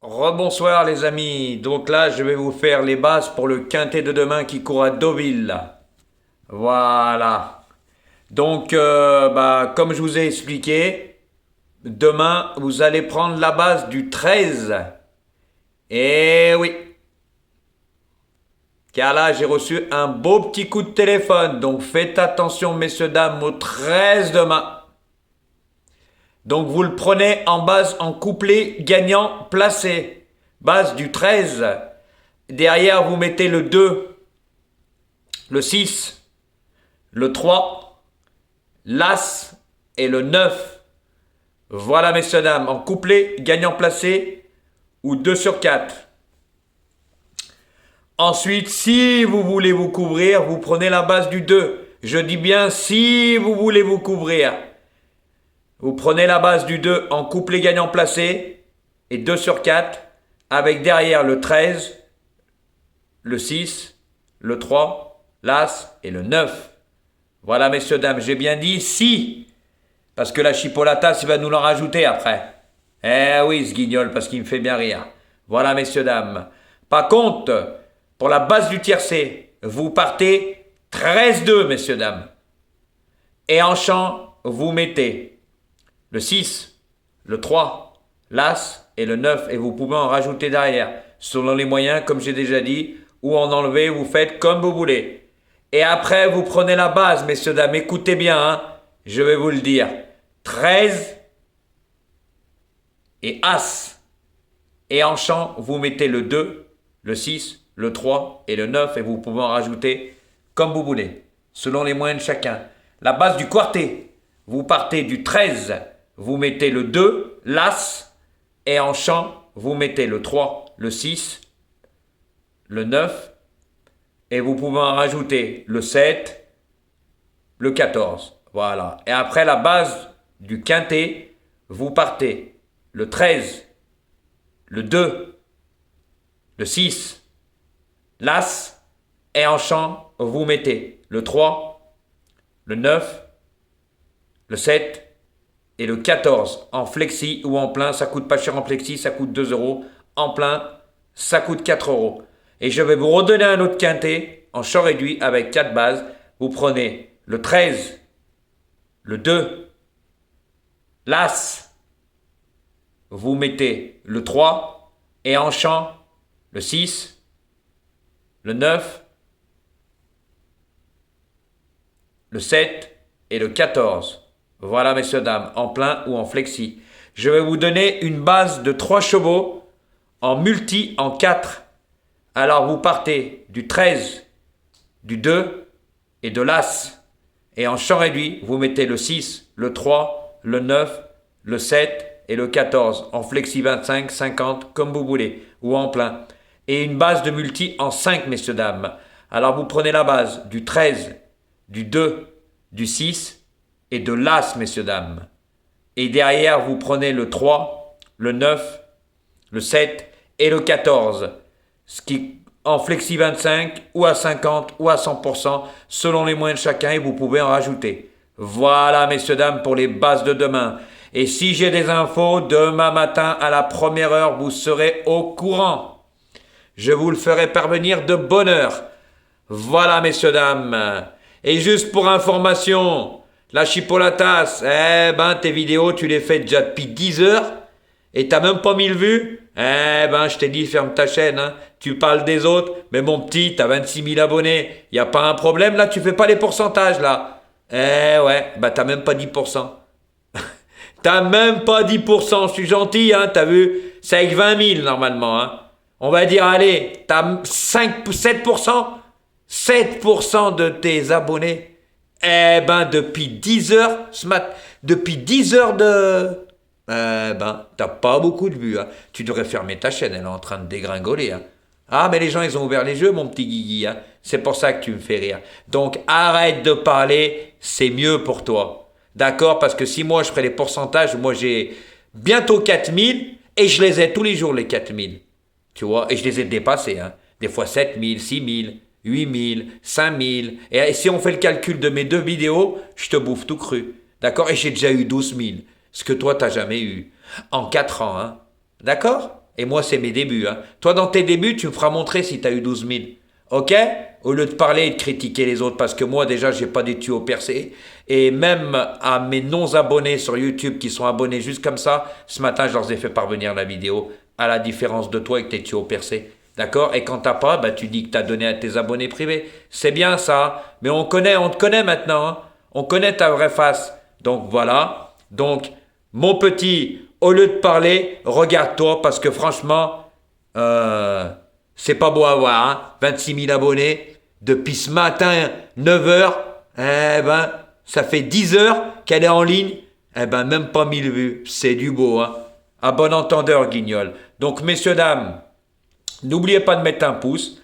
Rebonsoir les amis, donc là je vais vous faire les bases pour le quintet de demain qui court à Deauville. Voilà. Donc comme je vous ai expliqué, demain vous allez prendre la base du 13. Eh oui, car là j'ai reçu un beau petit coup de téléphone, donc faites attention messieurs dames au 13 demain. Donc vous le prenez en base en couplet gagnant placé. Base du 13. Derrière vous mettez le 2, le 6, le 3, l'As et le 9. Voilà messieurs dames, en couplet gagnant placé ou 2 sur 4. Ensuite, si vous voulez vous couvrir, vous prenez la base du 2. Je dis bien si vous voulez vous couvrir. Vous prenez la base du 2 en couplet gagnant placé et 2 sur 4 avec derrière le 13, le 6, le 3, l'As et le 9. Voilà messieurs dames, j'ai bien dit si, parce que la chipolatas il va nous l'en rajouter après. Eh oui ce guignol, parce qu'il me fait bien rire. Voilà messieurs dames. Par contre, pour la base du tiercé, vous partez 13-2 messieurs dames. Et en chant, vous mettez le 6, le 3, l'As et le 9 et vous pouvez en rajouter derrière, selon les moyens comme j'ai déjà dit, ou en enlever, vous faites comme vous voulez. Et après vous prenez la base messieurs dames, écoutez bien, hein, je vais vous le dire, 13 et As. Et en chant, vous mettez le 2, le 6, le 3 et le 9 et vous pouvez en rajouter comme vous voulez, selon les moyens de chacun. La base du quartet, vous partez du 13, vous mettez le 2, l'As, et en chant, vous mettez le 3, le 6, le 9, et vous pouvez en rajouter le 7, le 14. Voilà. Et après la base du quintet, vous partez le 13, le 2, le 6, l'As, et en chant, vous mettez le 3, le 9, le 7 et le 14 en flexi ou en plein. Ça coûte pas cher en flexi, ça coûte 2 euros. En plein, ça coûte 4 euros. Et je vais vous redonner un autre quintet en short réduit avec 4 bases. Vous prenez le 13, le 2, l'As, vous mettez le 3 et en chant, le 6, le 9, le 7 et le 14. Voilà messieurs dames, en plein ou en flexi. Je vais vous donner une base de 3 chevaux en multi en 4. Alors vous partez du 13, du 2 et de l'As. Et en champ réduit, vous mettez le 6, le 3, le 9, le 7 et le 14. En flexi 25, 50, comme vous voulez, ou en plein. Et une base de multi en 5 messieurs dames. Alors vous prenez la base du 13, du 2, du 6 et de l'As, messieurs, dames. Et derrière, vous prenez le 3, le 9, le 7 et le 14. Ce qui en flexi 25 ou à 50 ou à 100% selon les moyens de chacun et vous pouvez en rajouter. Voilà, messieurs, dames, pour les bases de demain. Et si j'ai des infos, demain matin à la première heure, vous serez au courant. Je vous le ferai parvenir de bonne heure. Voilà, messieurs, dames. Et juste pour information, la chipolatas, tes vidéos, tu les fais déjà depuis 10 heures et t'as même pas 1000 vues. Je t'ai dit, ferme ta chaîne, hein. Tu parles des autres, mais mon petit, t'as 26 000 abonnés. Y a pas un problème, là, tu fais pas les pourcentages, là. T'as même pas 10%. T'as même pas 10%, je suis gentil, hein, t'as vu. C'est avec 20 000, normalement, hein. On va dire, allez, t'as 7%. 7% de tes abonnés. Depuis 10 heures, depuis 10 heures t'as pas beaucoup de vues, hein. Tu devrais fermer ta chaîne, elle est en train de dégringoler, hein. Ah, mais les gens, ils ont ouvert les yeux, mon petit Guigui, hein. C'est pour ça que tu me fais rire. Donc, arrête de parler, c'est mieux pour toi. D'accord? Parce que si moi, je ferais les pourcentages, moi, j'ai bientôt 4000 et je les ai tous les jours, les 4000. Tu vois? Et je les ai dépassés, hein. Des fois 7000, 6000. 8000, 5000. Et si on fait le calcul de mes 2 vidéos, je te bouffe tout cru. D'accord? Et j'ai déjà eu 12 000. Ce que toi, t'as jamais eu. En 4 ans, hein. D'accord? Et moi, c'est mes débuts. Hein. Toi, dans tes débuts, tu me feras montrer si tu as eu 12 000. Ok? Au lieu de parler et de critiquer les autres, parce que moi, déjà, j'ai pas des tuyaux percés. Et même à mes non-abonnés sur YouTube qui sont abonnés juste comme ça, ce matin, je leur ai fait parvenir la vidéo, à la différence de toi avec tes tuyaux percés. D'accord? Et quand t'as pas, bah, tu dis que t'as donné à tes abonnés privés. C'est bien ça. Mais on te connaît maintenant. Hein. On connaît ta vraie face. Donc voilà. Donc, mon petit, au lieu de parler, regarde-toi parce que franchement, c'est pas beau à voir. Hein. 26 000 abonnés. Depuis ce matin, 9 heures, eh ben, ça fait 10 heures qu'elle est en ligne. Eh ben, même pas 1000 vues. C'est du beau. Hein. À bon entendeur, Guignol. Donc, messieurs, dames, n'oubliez pas de mettre un pouce.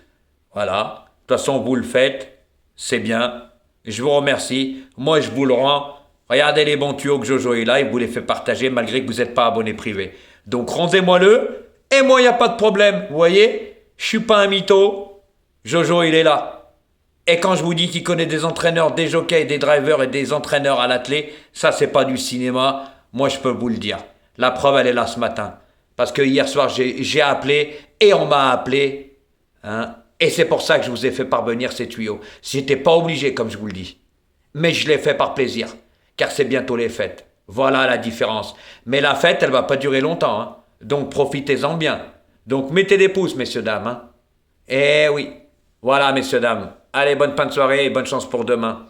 Voilà. De toute façon, vous le faites. C'est bien. Je vous remercie. Moi, je vous le rends. Regardez les bons tuyaux que Jojo est là. Il vous les fait partager malgré que vous n'êtes pas abonné privé. Donc, rendez-moi-le. Et moi, il n'y a pas de problème. Vous voyez? Je suis pas un mytho. Jojo, il est là. Et quand je vous dis qu'il connaît des entraîneurs, des jockeys, des drivers et des entraîneurs à l'athlé, ça, c'est pas du cinéma. Moi, je peux vous le dire. La preuve, elle est là ce matin. Parce que hier soir, j'ai appelé et on m'a appelé. Hein, et c'est pour ça que je vous ai fait parvenir ces tuyaux. J'étais pas obligé, comme je vous le dis. Mais je l'ai fait par plaisir. Car c'est bientôt les fêtes. Voilà la différence. Mais la fête, elle va pas durer longtemps. Hein. Donc profitez-en bien. Donc mettez des pouces, messieurs, dames. Hein. Eh oui. Voilà, messieurs, dames. Allez, bonne fin de soirée et bonne chance pour demain.